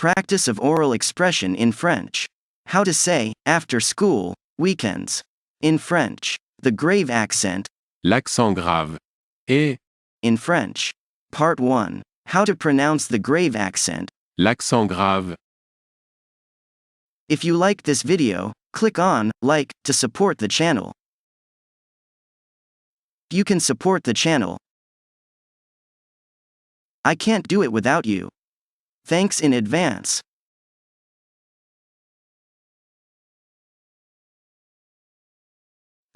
practice of oral expression in French. How to say, after school, weekends. In French. The grave accent. L'accent grave. Et, In French. Part 1. How to pronounce the grave accent. l'accent grave. If you liked this video, click on like to support the channel. You can support the channel. I can't do it without you. Thanks in advance.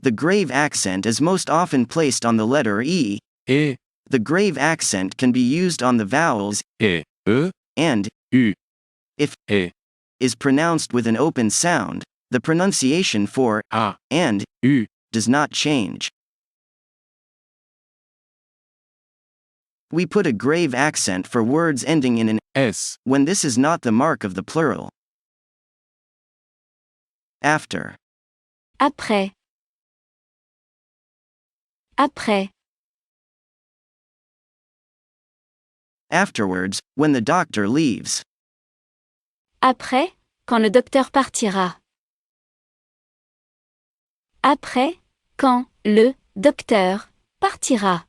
The grave accent is most often placed on the letter E. Et, The grave accent can be used on the vowels et, e, and u. if Et, is pronounced with an open sound. The pronunciation for a, and u. does not change. We put a grave accent for words ending in an S. when this is not the mark of the plural. After. Après. Après. Afterwards, when the doctor leaves. Après, quand le docteur partira. Après, quand le docteur partira.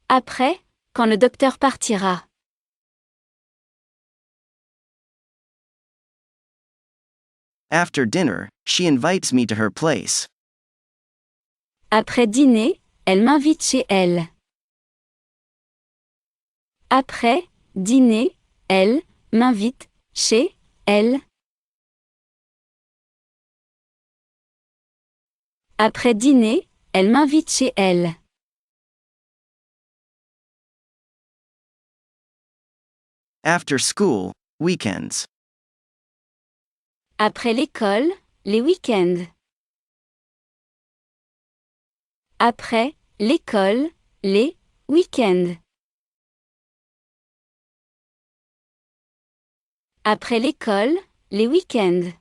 Après, quand le docteur partira. After dinner, she invites me to her place. Après dîner, elle m'invite chez elle. Après dîner, elle m'invite chez elle. Après dîner, elle m'invite chez elle. After school, weekends. Après l'école, les week-ends. Après l'école, les week-ends. Après l'école, les week-ends.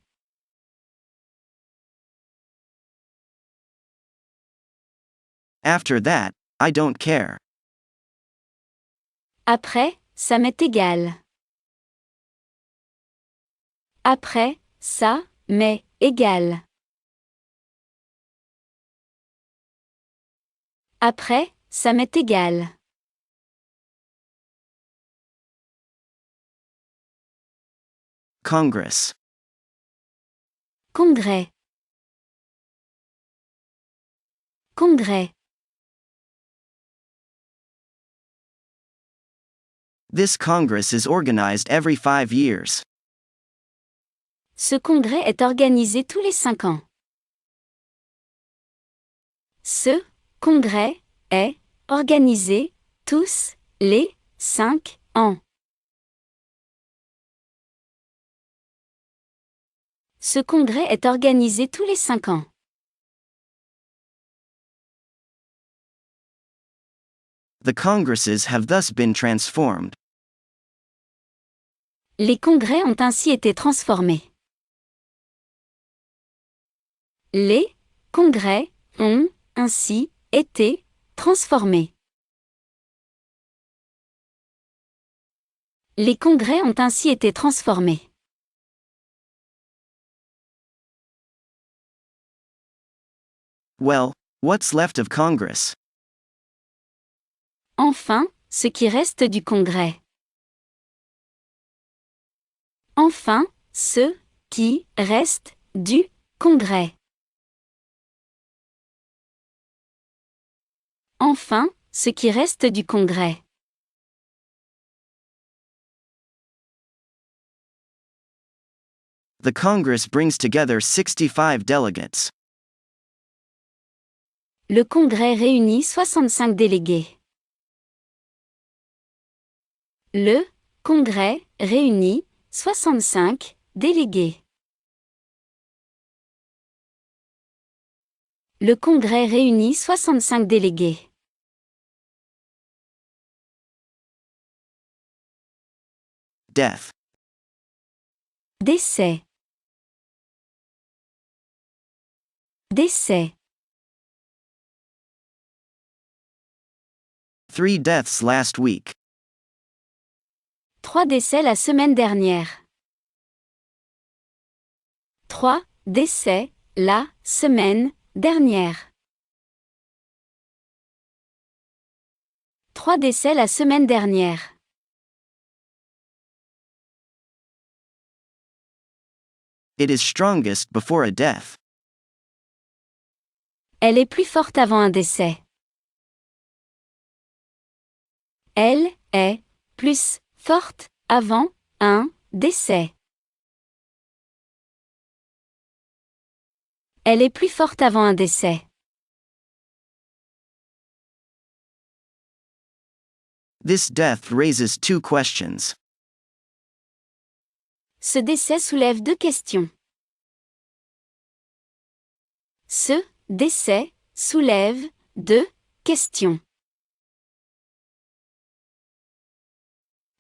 After that, I don't care. Après, ça m'est égal. Après, ça m'est égal. Après, ça m'est égal. Congress. Congrès. Congrès. This Congress is organized every 5 years. Ce congrès est organisé tous les 5 ans. Ce congrès est organisé tous les 5 ans. Ce congrès est organisé tous les 5 ans. The Congresses have thus been transformed. Les congrès ont ainsi été transformés. Les congrès ont ainsi été transformés. Les congrès ont ainsi été transformés. Well, what's left of Congress? Enfin, ce qui reste du congrès. Enfin, ce qui reste du congrès. Enfin, ce qui reste du congrès. The Congress brings together 65 delegates. Le congrès réunit 65 délégués. Le congrès réunit 65 délégués. Le congrès réunit 65 délégués. Death. Décès. Décès. 3 deaths last week. 3 décès la semaine dernière. 3 décès la semaine dernière. 3 décès la semaine dernière. It is strongest before a death. Elle est plus forte avant un décès. Elle est plus forte avant un décès. Elle est plus forte avant un décès. This death raises two questions. Ce décès soulève deux questions. Ce décès soulève deux questions.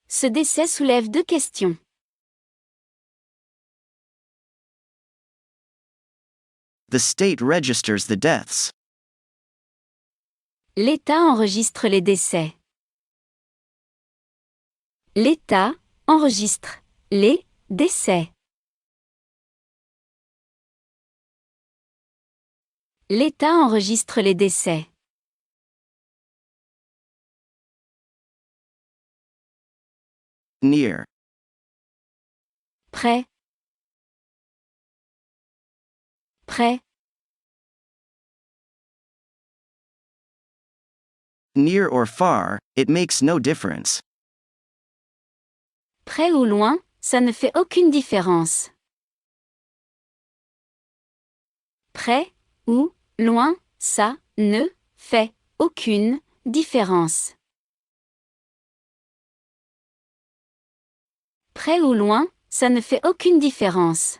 Ce décès soulève deux questions. The state registers the deaths. L'État enregistre les décès. L'État enregistre les décès. L'État enregistre les décès. Near. Près. Près. Near or far, it makes no difference. Près ou loin, ça ne fait aucune différence. Près ou loin, ça ne fait aucune différence. Près ou loin, ça ne fait aucune différence.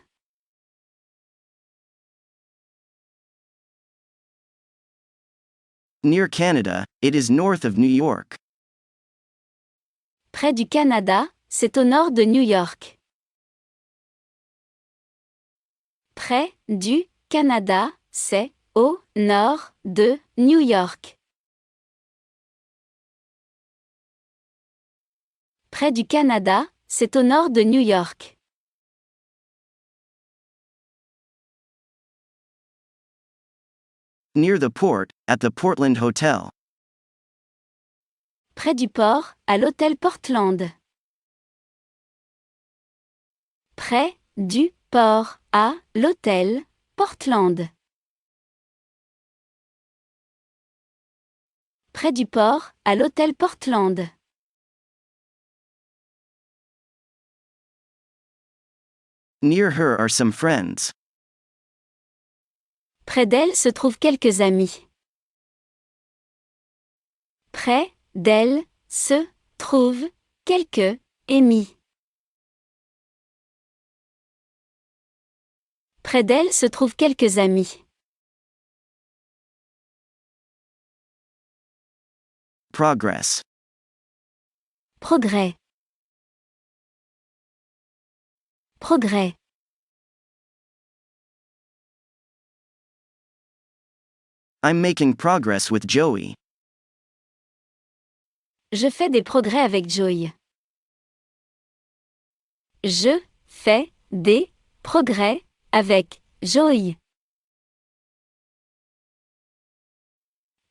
Near Canada, it is north of New York. Près du Canada, c'est au nord de New York. Près du Canada, c'est au nord de New York. Près du Canada, c'est au nord de New York. Near the port, at the Portland Hotel. Près du port, à l'hôtel Portland. Près du port, à l'hôtel Portland. Près du port, à l'hôtel Portland. Near her are some friends. Près d'elle se trouvent quelques amis. Près d'elle se trouvent quelques amis. Près d'elle se trouvent quelques amis. Progress. Progrès. Progrès. I'm making progress with Joey. Je fais des progrès avec Joey. Je fais des progrès avec Joey.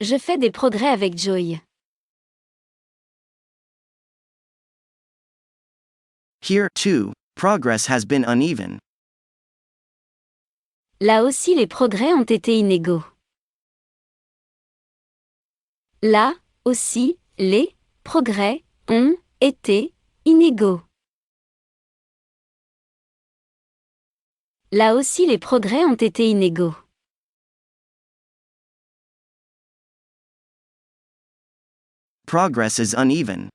Je fais des progrès avec Joey. Here, too, progress has been uneven. Là aussi les progrès ont été inégaux. Là aussi, les progrès ont été inégaux. Là aussi les progrès ont été inégaux. Progress is uneven.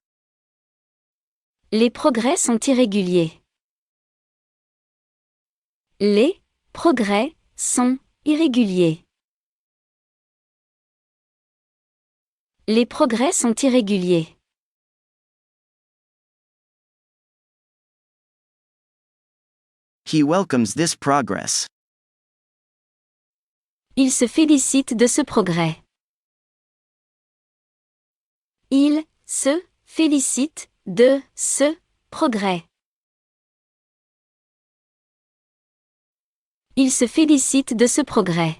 Les progrès sont irréguliers. Les progrès sont irréguliers. Les progrès sont irréguliers. He welcomes this progress. Il se félicite de ce progrès. Il se félicite de ce Progrès. Il se félicite de ce progrès.